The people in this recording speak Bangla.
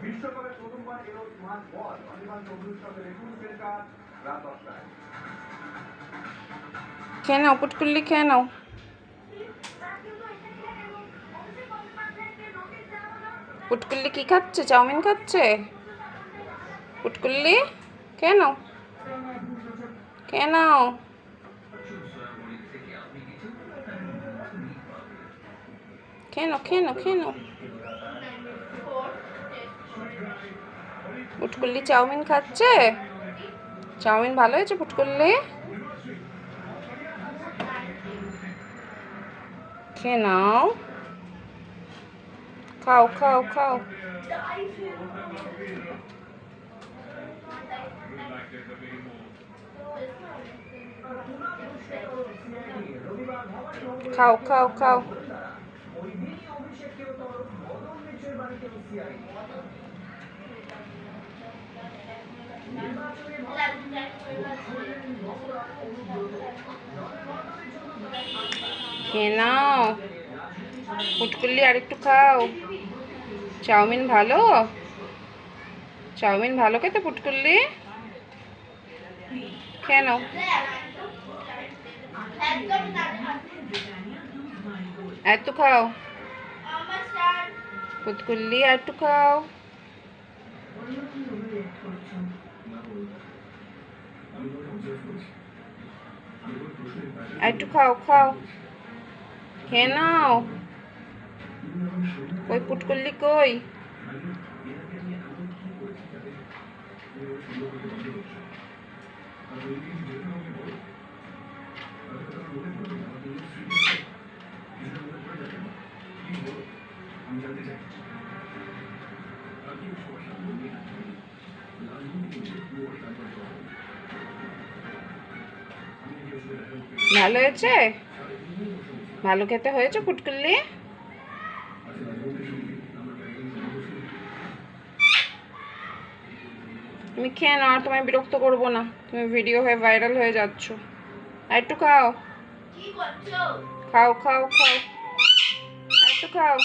বিশ্বকাপে প্রথমবার এলো স্মার্ট বল। অনির্বাণ চৌধুরীর সঙ্গে দেখুন সেন্টার রাত 10টায়। খেয়ে নাও পুটকুল্লি, খেয়ে নাও। পুটকুল্লি কি খাচ্ছে? চাউমিন খাচ্ছে পুটকুল্লি? খেয়ে নাও, খেয়ে নাও। খেয়ে নাও, খেয়ে নাও, খেয়ে নাও। পুটকুল্লি চাউমিন খাচ্ছে। চাউমিন ভালো হয়েছে পুটকুল্লি? খেয়ে নাও, খাও খাও খাও। খাও খাও খাও। খেয়ে নাও পুটকুল্লি, আর একটু খাও। চাউমিন ভালো? চাউমিন ভালো খেতে পুটকুল্লি? খেয়ে নাও। একটু খাও পুটকুল্লি, আর একটু খাও। একটু খাও, খাও, খেয়ে নাও। কই পুটকুল্লি কই? ভালো হয়েছে? ভালো খেতে হয়েছে পুটকুল্লি? তুমি খেয়ে নাও, আর তোমায় বিরক্ত করবো না, তুমি ভিডিও হয়ে ভাইরাল হয়ে যাচ্ছ। আর একটু খাও, খাও খাও খাও, একটু খাও।